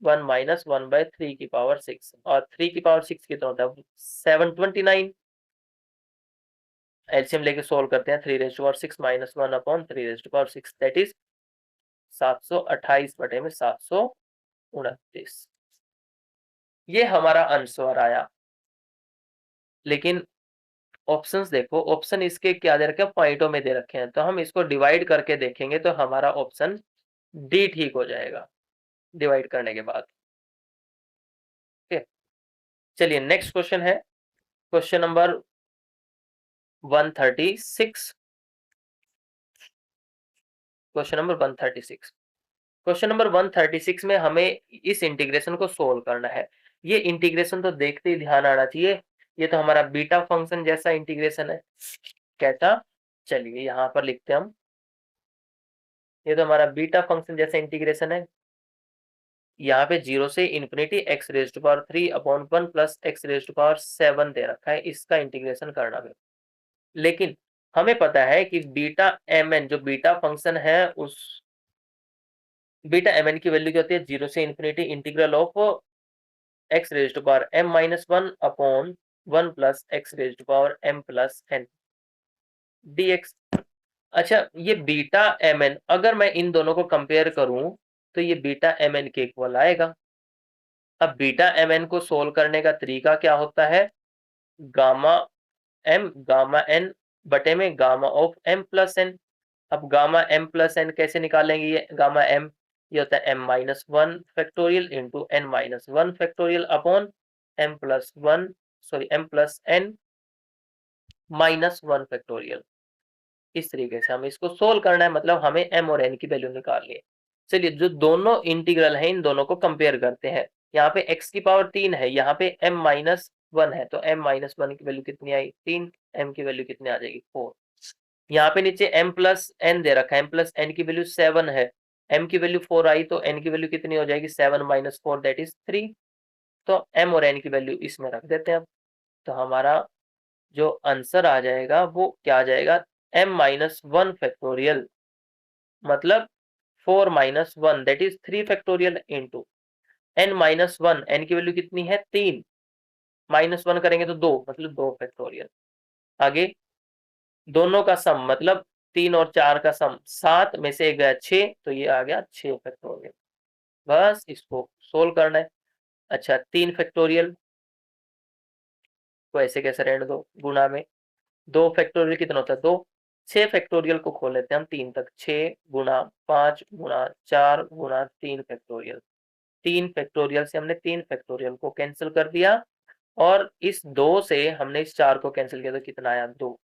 1 माइनस 1/3 की पावर 6, और 3 की पावर 6 कितना होता है, 729। एलसीएम लेके सोल्व करते हैं। 3 raise to power 6 minus 1 upon 3 raise to power 6, that is 728/729। ये हमारा आंसर आया। लेकिन ऑप्शंस देखो, ऑप्शन इसके क्या दे रखे हैं, पॉइंटों में दे रखे हैं, तो हम इसको डिवाइड करके देखेंगे तो हमारा ऑप्शन डी ठीक हो जाएगा डिवाइड करने के बाद। ओके, चलिए नेक्स्ट क्वेश्चन है, question number 136। Question number 136, question number 136 में हमें इस इंटीग्रेशन को सोल्व करना है। ये इंटीग्रेशन तो देखते ही ध्यान आना चाहिए, ये तो हमारा बीटा फंक्शन जैसा इंटीग्रेशन है। कैसा, चलिए यहाँ पर लिखते हैं हम, ये तो हमारा बीटा फंक्शन जैसा इंटीग्रेशन है। यहाँ पे 0 से infinity X raise to power 3 upon 1 plus X raise to power 7 दे रखा है, इसका इंटीग्रेशन करना है। लेकिन हमें पता है कि बीटा एम एन जो बीटा फंक्शन है, उस बीटा एम एन की वैल्यू क्या होती है, 0 से infinity integral of X raise to power m minus 1 upon 1 plus X raise to power m plus n dx। अच्छा, ये बीटा एम एन अगर मैं इन दोनों को कंपेयर करूं तो ये बीटा एम एन के इक्वल आएगा। अब बीटा एम एन को सोल्व करने का तरीका क्या होता है, गामा एम गामा एन बटे में gamma of M plus N. अब गामा एम प्लस एन कैसे निकालेंगे, ये गामा एम, ये होता है M minus 1 factorial into N minus 1 factorial upon M plus 1, sorry M plus N minus 1 factorial. इस तरीके से हमें इसको सोल्व करना है, मतलब हमें m और n की वैल्यू निकालनी है। चलिए, जो दोनों इंटीग्रल है इन दोनों को कंपेयर करते हैं। यहाँ पे x की पावर 3 है, यहाँ पे m माइनस 1 है, तो m माइनस 1 की वैल्यू कितनी आई, 3। m की वैल्यू कितनी आ जाएगी, 4। यहाँ पे नीचे m प्लस n दे रखा है, m प्लस n की वैल्यू 7 है, m की वैल्यू 4 आई, तो n की वैल्यू कितनी हो जाएगी, 7 माइनस 4 दैट इज 3। तो m और n की वैल्यू इसमें रख देते हैं अब। तो हमारा जो आंसर आ जाएगा वो क्या आ जाएगा, m माइनस 1 फैक्टोरियल, मतलब 4 minus 1 that is 3 factorial into n minus 1, n की वैल्यू कितनी है, 3, माइनस 1 करेंगे तो 2, मतलब 2 फैक्टोरियल। आगे दोनों का सम, मतलब 3 और 4 का सम, 7 में से एक गया 6, तो ये आ गया 6 फैक्टोरियल। बस इसको सोल्व करना है। अच्छा, 3 फैक्टोरियल को ऐसे कैसे रहने दो, गुना में 2 फैक्टोरियल कितना होता है, 2। 6 फैक्टोरियल को खोल लेते हैं हम 3 तक, 6 गुना 5 गुना 4 गुना 3 फैक्टोरियल। 3 फैक्टोरियल से हमने 3 फैक्टोरियल को कैंसिल कर दिया, और इस 2 से हमने इस 4 को कैंसिल किया तो कितना आया, 2।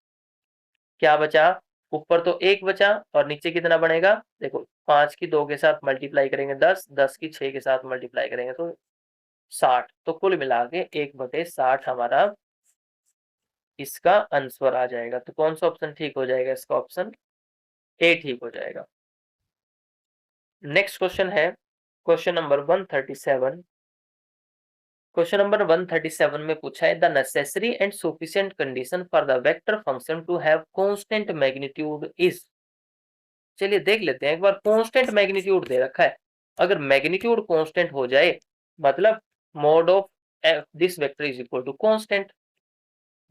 क्या बचा, ऊपर तो 1 बचा, और नीचे कितना बनेगा, देखो 5 की 2 के साथ मल्टीप्लाई करेंगे 10, 10 की 6 के साथ मल्टीप्लाई करेंगे तो 60। तो कुल मिला के 1/60 हमारा इसका आंसर आ जाएगा। तो कौन सा ऑप्शन ठीक हो जाएगा, इसका ऑप्शन ए ठीक हो जाएगा। नेक्स्ट क्वेश्चन है क्वेश्चन नंबर 137। क्वेश्चन नंबर 137 में पूछा है, the necessary and sufficient condition for the vector function to have constant magnitude is. चलिए देख लेते हैं एक बार। कांस्टेंट मैग्नीट्यूड दे रखा है, अगर मैग्नीट्यूड कांस्टेंट हो जाए मतलब mod of this vector is equal to constant,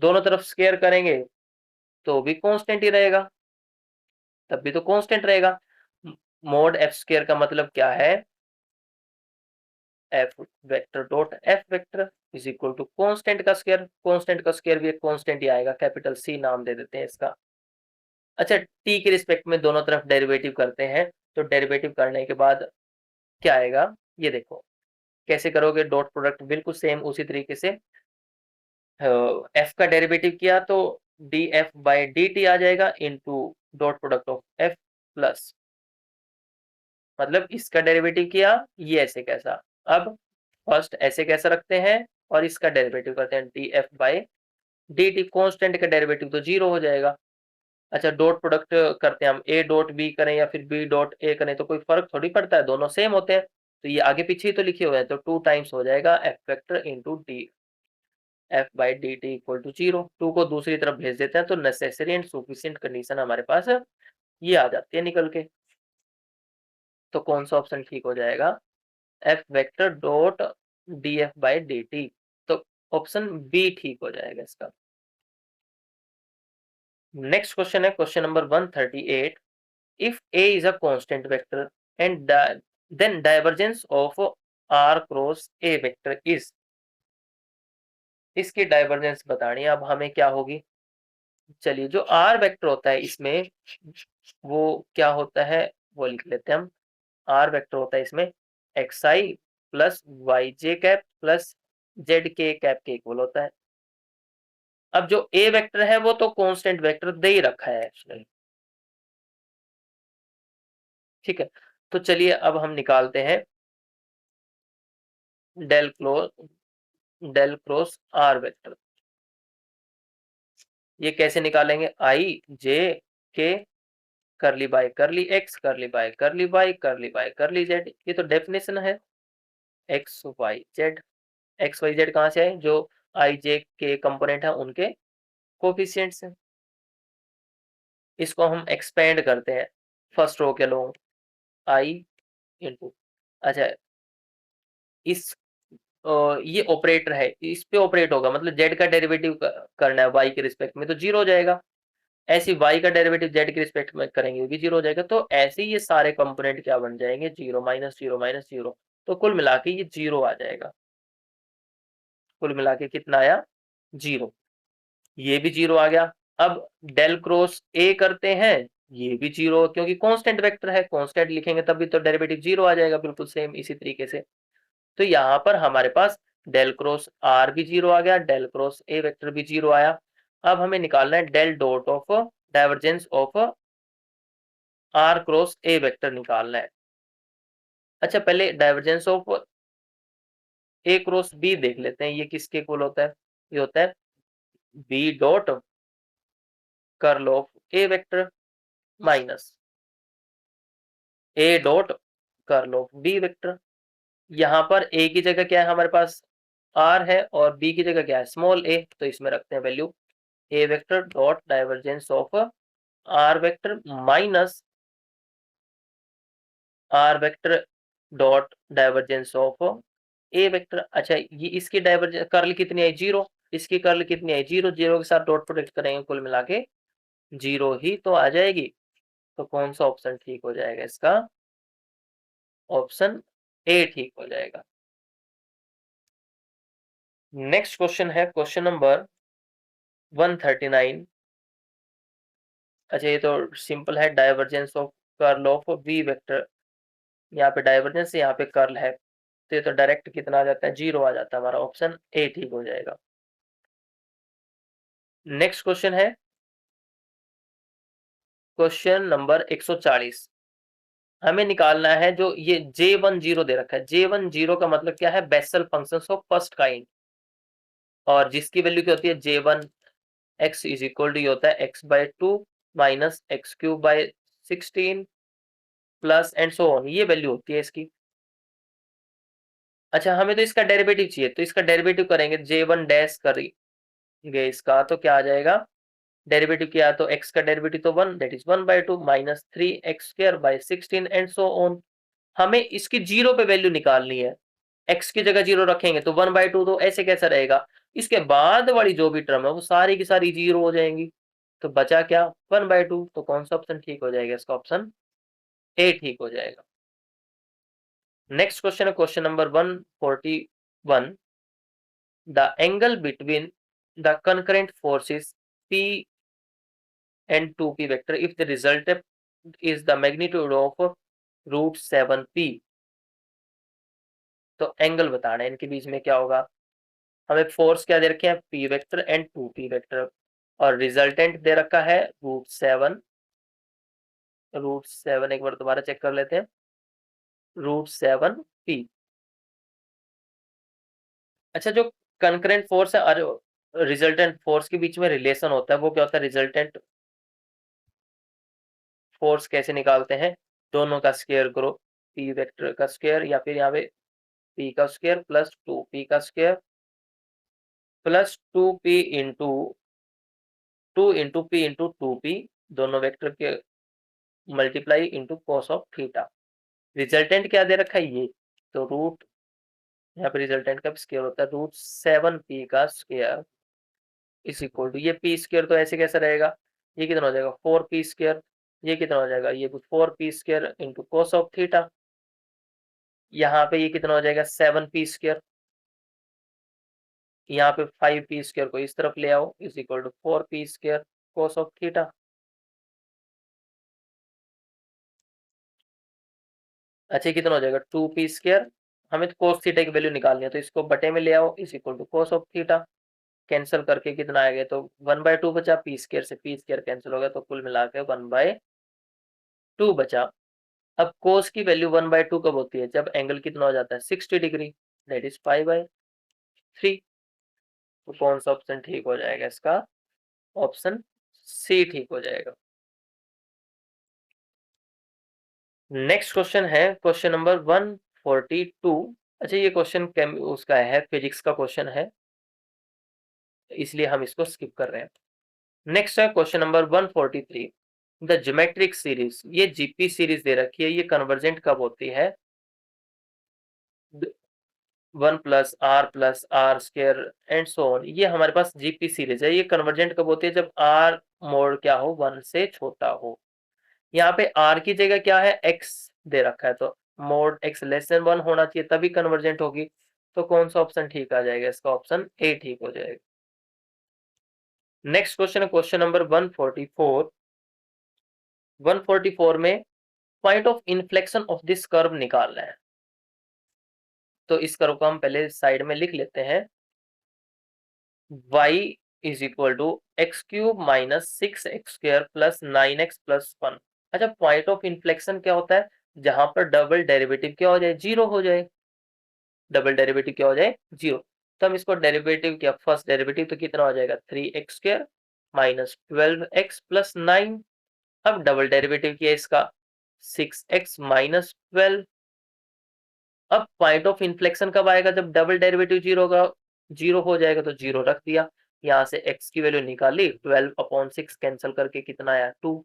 दोनों तरफ स्क्वायर करेंगे तो भी कांस्टेंट ही रहेगा, तब भी तो कांस्टेंट रहेगा। मॉड एफ स्क्वायर का मतलब क्या है, F vector dot F vector is equal to constant का स्क्वायर। कांस्टेंट का स्क्वायर भी एक कांस्टेंट ही आएगा, कैपिटल सी नाम दे देते हैं इसका। अच्छा, टी के रिस्पेक्ट में दोनों तरफ डेरिवेटिव करते हैं, तो डेरिवेटिव करने के बाद क्या आएगा, ये देखो कैसे करोगे, डॉट प्रोडक्ट बिल्कुल सेम उसी तरीके से। एफ का डेरिवेटिव किया तो d F by D t आ जाएगा, into dot product of f plus, मतलब इसका डेरिवेटिव किया, ये ऐसे कैसा। अब फर्स्ट ऐसे कैसे रखते हैं और इसका डेरिवेटिव करते हैं, D F by D T. Constant का डेरिवेटिव तो 0 हो जाएगा, अच्छा, डॉट प्रोडक्ट करते हैं हम, ए डॉट बी करें या फिर बी डॉट ए करें तो कोई फर्क थोड़ी पड़ता है, दोनों सेम होते हैं। तो ये आगे पीछे ही तो लिखे हुए हैं, तो 2 टाइम्स हो जाएगा F vector into D, F by D T equal to 0। 2 को दूसरी तरफ भेज देते हैं तो नेसेसरी एंड सफिशिएंट कंडीशन हमारे पास ये आ जाती है निकल के। तो कौन सा ऑप्शन ठीक हो जाएगा, F vector dot D F by D T, तो ऑप्शन बी ठीक हो जाएगा इसका। नेक्स्ट क्वेश्चन है question number 138, if A is a constant vector and then divergence of R cross A vector is, इसकी डाइवर्जेंस बतानी है अब हमें क्या होगी। चलिए, जो आर वेक्टर होता है इसमें वो क्या होता है वो लिख लेते हैं हम। आर वेक्टर होता है इसमें एक्स आई प्लस वाई जे कैप प्लस जेड के कैप के इक्वल होता है। अब जो ए वेक्टर है वो तो कांस्टेंट वेक्टर दे ही रखा है एक्चुअली, ठीक है। तो चलिए अब हम निकालते हैं del close del cross R vector. ये कैसे निकालेंगे, आई जे के करली बाय करली एक्स करली बाय करली वाई करली बाय करली जेड, ये तो डेफिनेशन है। X Y Z, X Y Z कहाँ से आए, जो आई जे के कंपोनेंट है उनके कोफिशिएंट्स हैं। इसको हम एक्सपेंड करते हैं फर्स्ट रो के लोग, आई इंटू, अच्छा इस ये ऑपरेटर है, इस पे ऑपरेट होगा, मतलब जेड का डेरिवेटिव करना है वाई के रिस्पेक्ट में तो जीरो हो जाएगा। ऐसे वाई का डेरिवेटिव जेड के रिस्पेक्ट में करेंगे भी जीरो हो जाएगा। तो ऐसे ही ये सारे कंपोनेंट क्या बन जाएंगे, zero minus zero minus zero, तो कुल मिला के ये जीरो आ जाएगा। कुल मिला के कितना आया, जीरो। ये भी जीरो आ गया। अब डेल क्रॉस ए करते हैं, ये भी जीरो, क्योंकि कांस्टेंट वेक्टर है, कांस्टेंट लिखेंगे तभी तो डेरिवेटिव जीरो आ जाएगा, बिल्कुल सेम इसी तरीके से। तो यहाँ पर हमारे पास डेल क्रॉस आर भी जीरो आ गया, डेल क्रॉस ए वेक्टर भी जीरो आया। अब हमें निकालना है del dot of divergence of R cross A vector निकालना है। अच्छा, पहले divergence of A cross B देख लेते हैं, ये किसके इक्वल होता है, ये होता है B dot curl of A vector minus A dot curl of B vector. यहाँ पर ए की जगह क्या है हमारे पास, आर है, और बी की जगह क्या है, स्मॉल ए, तो इसमें रखते हैं value A vector dot divergence of R vector minus R vector dot divergence of A vector. अच्छा, ये इसकी डाइवर्जेंस कर्ल कितनी आई, जीरो, इसकी कर्ल कितनी आई, जीरो, जीरो के साथ डॉट प्रोडक्ट करेंगे कुल मिला के जीरो ही तो आ जाएगी। तो कौन सा ऑप्शन ठीक हो जाएगा इसका, ऑप्शन ए ठीक हो जाएगा। नेक्स्ट क्वेश्चन है क्वेश्चन नंबर 139। अच्छा, ये तो सिंपल है, divergence of curl of B vector, यहाँ पे डाइवर्जेंस यहाँ पे कर्ल है, तो ये तो डायरेक्ट कितना आ जाता है, जीरो आ जाता है, हमारा ऑप्शन ए ठीक हो जाएगा। नेक्स्ट क्वेश्चन है क्वेश्चन नंबर 140। हमें निकालना है जो ये J10 दे रखा है, J10 का मतलब क्या है, Bessel functions of first kind, और जिसकी वैल्यू क्या होती है, J1 x is equal to होता है x by two minus x cube by 16 plus and so on, ये वैल्यू होती है इसकी। अच्छा, हमें तो इसका डेरिवेटिव चाहिए, तो इसका डेरिवेटिव करेंगे, J1 डैश करेंगे इसका, तो क्या आ जाएगा, डेरिवेटिव किया तो x का डेरिवेटिव तो 1, that is 1/2 minus 3x² by 16 and so on. हमें इसकी जीरो पे वैल्यू निकालनी है, x की जगह जीरो रखेंगे तो 1/2 तो ऐसे कैसा रहेगा, इसके बाद वाली जो भी टर्म है वो सारी की सारी जीरो हो जाएंगी। तो बचा क्या, 1/2, तो कौन सा ऑप्शन ठीक हो जाएगा, इसका ऑप्शन ए ठीक हो जाएगा। नेक्स्ट क्वेश्चन है question number 141, the angle between the concurrent forces p and 2p vector if the resultant is the magnitude of √7p। तो एंगल बताना है इनके बीच में क्या होगा। हमें फोर्स क्या दे रखे हैं, p vector and 2p vector, और रिजल्टेंट दे रखा है √7। √7 एक बार दोबारा चेक कर लेते हैं, √7p। अच्छा, जो कंकरेंट फोर्स है और रिजल्टेंट फोर्स के बीच में रिलेशन होता है वो क्या होता है, रिजल्टेंट फोर्स कैसे निकालते हैं, दोनों का स्क्वायर करो, पी वेक्टर का स्क्वायर या फिर यहाँ पे पी का स्क्वायर प्लस 2p का square plus 2p into 2 p, दोनों वेक्टर के multiply into cos of theta. Resultant क्या दे रखा है ये, तो रूट, यहाँ पे रिजल्टेंट का स्क्वायर होता है √7p का स्क्वायर इज इक्वल टू, ये पी स्क्वायर तो ऐसे कैसे रहेगा, ये कितना हो जाएगा 4p स्क्वायर, ये कितना हो जाएगा, ये 4p square into cos of theta, यहाँ पे ये कितना हो जाएगा 7p स्क्वायर, यहाँ पे 5p स्क्वायर को इस तरफ ले आओ is equal to 4p square cos of theta. अच्छा कितना हो जाएगा 2p स्क्वायर, हमें तो cos थीटा की वैल्यू निकालनी है तो इसको बटे में ले आओ is equal to cos of theta, cancel करके कितना आएगा, तो 1/2 बचा, p स्क्वायर से p स्क्वायर कैंसिल हो गया, तो कुल मिला के 1/2 बचा। अब cos की वैल्यू 1/2 कब होती है, जब एंगल कितना हो जाता है 60 डिग्री, दैट इज π/3। तो कौन सा ऑप्शन ठीक हो जाएगा, इसका ऑप्शन सी ठीक हो जाएगा। नेक्स्ट क्वेश्चन है क्वेश्चन नंबर 142। अच्छा ये क्वेश्चन उसका है, फिजिक्स का क्वेश्चन है, इसलिए हम इसको स्किप कर रहे हैं। नेक्स्ट है question number 143, the geometric series, ये जीपी सीरीज दे रखी है, ये कन्वर्जेंट कब होती है, 1+r+r² एंड सो ऑन, ये हमारे पास जीपी सीरीज है, ये कन्वर्जेंट कब होती है, जब r मोड क्या हो 1 से छोटा हो। यहाँ पे r की जगह क्या है x दे रखा है, तो मोड x लेस देन 1 होना चाहिए तभी कन्वर्जेंट होगी। तो कौन सा ऑप्शन ठीक आ जाएगा, इसका ऑप्शन ए ठीक हो जाएगा। नेक्स्ट क्वेश्चन है क्वेश्चन नंबर 144। 144 में point of inflection of this curve निकालना है, तो इस कर्व को हम पहले साइड में लिख लेते हैं, y is equal to x³ minus 6x² plus 9x plus 1। अच्छा पॉइंट ऑफ इन्फ्लेक्शन क्या होता है, जहां पर डबल डेरिवेटिव क्या हो जाए, जीरो हो जाए, डबल डेरिवेटिव क्या हो जाए जीरो। तो हम इसको डेरिवेटिव किया, फर्स्ट डेरिवेटिव तो कितना हो जाएगा 3x² माइनस 12x प्लस 9, अब डबल डेरिवेटिव किया इसका 6x माइनस 12। अब पॉइंट ऑफ इन्फ्लेक्शन कब आएगा, जब डबल डेरिवेटिव जीरो होगा, जीरो हो जाएगा, तो जीरो रख दिया, यहाँ से x की वैल्यू निकाली, 12/6 कैंसिल करके कितना आया 2,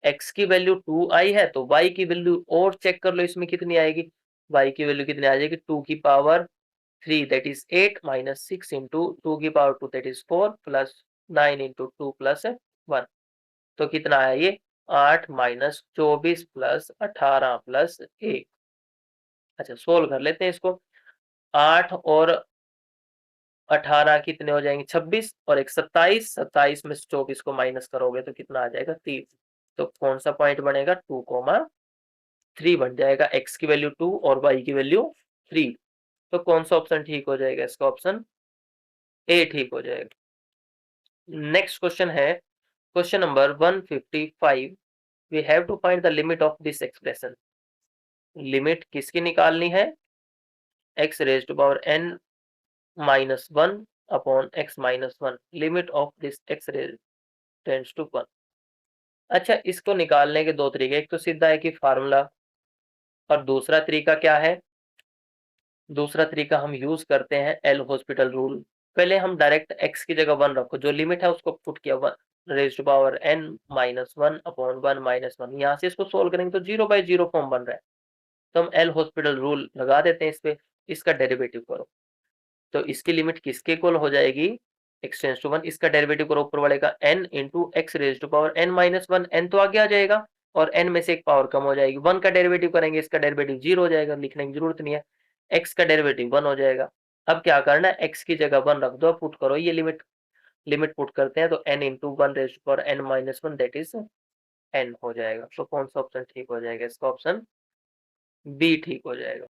x की वैल्यू 2 आई है, तो y की वैल्यू और चेक कर लो इसमें कितनी आएगी, y की वैल्यू कितनी आ जाएगी 2 की power 3 that is 8 minus 6 into 2 की power 2 that is 4 plus 9 into 2 plus 1, तो कितना आया ये 8 माइनस 24 प्लस 18 प्लस 1। अच्छा सोल्व कर लेते हैं इसको, 8 और 18 कितने हो जाएंगे 26 और एक 27, 27 में से 24 को माइनस करोगे तो कितना आ जाएगा 3। तो कौन सा पॉइंट बनेगा 2,3 बन जाएगा, x की वैल्यू 2 और y की वैल्यू 3। तो कौन सा ऑप्शन ठीक हो जाएगा, इसका ऑप्शन ए ठीक हो जाएगा। नेक्स्ट क्वेश्चन है question number 155, we have to find the limit of this expression. Limit किसकी निकालनी है, x raise to power n minus 1 upon x minus 1, limit of this x raise tends to 1। अच्छा इसको निकालने के दो तरीके, एक तो सीधा है कि फार्मूला, और दूसरा तरीका क्या है, दूसरा तरीका हम यूज करते हैं एल हॉस्पिटल रूल। पहले हम डायरेक्ट x की जगह 1 रखो, जो लिमिट है उसको पुट किया 1 raise to power n minus 1 upon 1 minus 1, यहाँ से इसको सोल्व करेंगे तो 0/0 फॉर्म बन रहा है, तो हम एल हॉस्पिटल रूल लगा देते हैं इस पे, इसका डेरिवेटिव करो, तो इसकी लिमिट किसके इक्वल हो जाएगी, x टेंड्स टू 1, इसका डेरिवेटिव करो ऊपर वाले का n into x raise to power n minus 1, n तो आगे आ जाएगा और n में से एक पावर कम हो जाएगी, 1 का डेरिवेटिव करेंगे इसका डेरिवेटिव 0 हो जाएगा, लिखने की जरूरत नहीं है, x का डेरिवेटिव 1 हो जाएगा। अब क्या करना है, x की जगह 1 रख दो, पुट करो, ये लिमिट पुट करते हैं तो n into 1 raise to power n minus 1 that is n हो जाएगा। तो कौन सा ऑप्शन ठीक हो जाएगा, इसका ऑप्शन बी ठीक हो जाएगा।